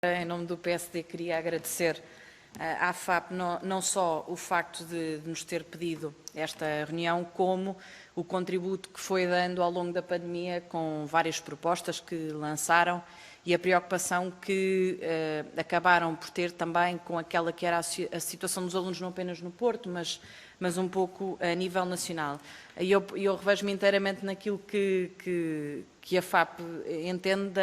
Em nome do PSD, queria agradecer à FAP não só o facto de nos ter pedido esta reunião, como o contributo que foi dando ao longo da pandemia com várias propostas que lançaram e a preocupação que acabaram por ter também com aquela que era a situação dos alunos não apenas no Porto, mas um pouco a nível nacional. E eu revejo-me inteiramente naquilo que a FAP entende da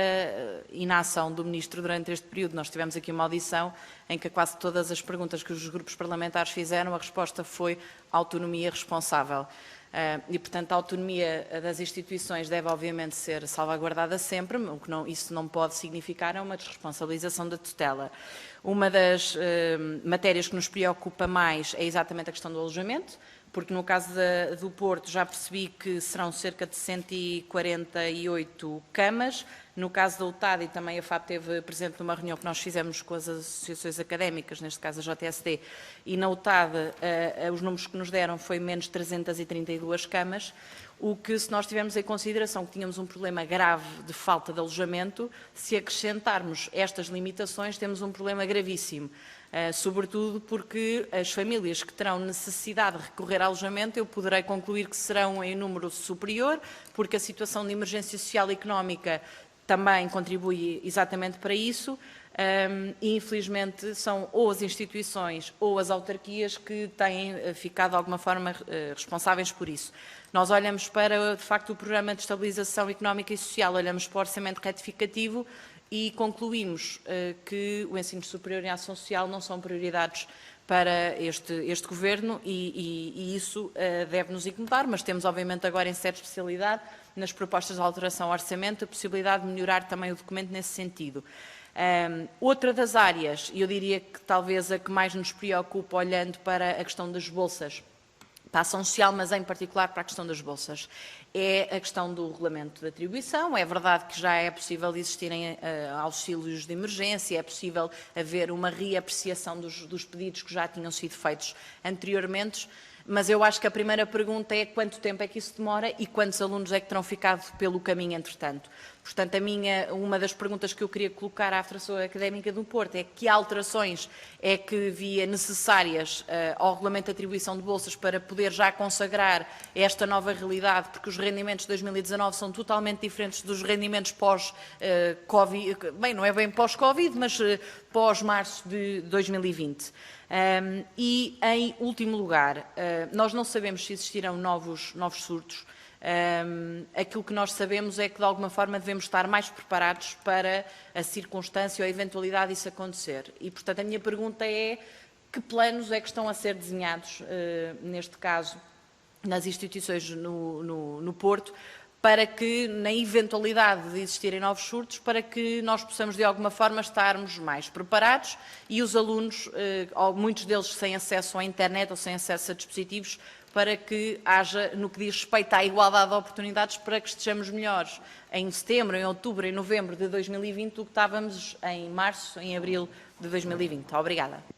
inação do Ministro durante este período. Nós tivemos aqui uma audição em que quase todas as perguntas que os grupos parlamentares fizeram, a resposta foi autonomia responsável. E, portanto, a autonomia das instituições deve, obviamente, ser salvaguardada sempre, o que isso não pode significar é uma desresponsabilização da tutela. Uma das matérias que nos preocupa mais é exatamente a questão do alojamento, porque no caso do Porto já percebi que serão cerca de 148 camas. No caso da UTAD, e também a FAP esteve presente numa reunião que nós fizemos com as associações académicas, neste caso a JSD, e na UTAD os números que nos deram foi menos 332 camas, o que, se nós tivermos em consideração que tínhamos um problema grave de falta de alojamento, se acrescentarmos estas limitações, temos um problema gravíssimo. Sobretudo porque as famílias que terão necessidade de recorrer ao alojamento, eu poderei concluir que serão em número superior, porque a situação de emergência social e económica também contribui exatamente para isso, e infelizmente são ou as instituições ou as autarquias que têm ficado de alguma forma responsáveis por isso. Nós olhamos para, de facto, o Programa de Estabilização Económica e Social, olhamos para o Orçamento Retificativo e concluímos que o ensino superior e a ação social não são prioridades para este Governo e isso deve nos incomodar, mas temos obviamente agora em certa especialidade, nas propostas de alteração ao orçamento, a possibilidade de melhorar também o documento nesse sentido. Outra das áreas, e eu diria que talvez a que mais nos preocupa olhando para a questão das bolsas, para a ação social, mas em particular para a questão das bolsas, é a questão do regulamento de atribuição. É verdade que já é possível existirem auxílios de emergência, é possível haver uma reapreciação dos pedidos que já tinham sido feitos anteriormente, mas eu acho que a primeira pergunta é quanto tempo é que isso demora e quantos alunos é que terão ficado pelo caminho entretanto. Portanto, uma das perguntas que eu queria colocar à Federação Académica do Porto é que alterações é que via necessárias ao regulamento de atribuição de bolsas para poder já consagrar esta nova realidade, porque os rendimentos de 2019 são totalmente diferentes dos rendimentos pós-Covid, bem, não é bem pós-Covid, mas pós-março de 2020. E, em último lugar, nós não sabemos se existirão novos surtos. Aquilo que nós sabemos é que, de alguma forma, devemos estar mais preparados para a circunstância ou a eventualidade disso acontecer. E, portanto, a minha pergunta é que planos é que estão a ser desenhados, neste caso, nas instituições no Porto, para que, na eventualidade de existirem novos surtos, para que nós possamos, de alguma forma, estarmos mais preparados e os alunos, muitos deles sem acesso à internet ou sem acesso a dispositivos, para que haja, no que diz respeito à igualdade de oportunidades, para que estejamos melhores em setembro, em outubro, em novembro de 2020 do que estávamos em março, em abril de 2020. Obrigada.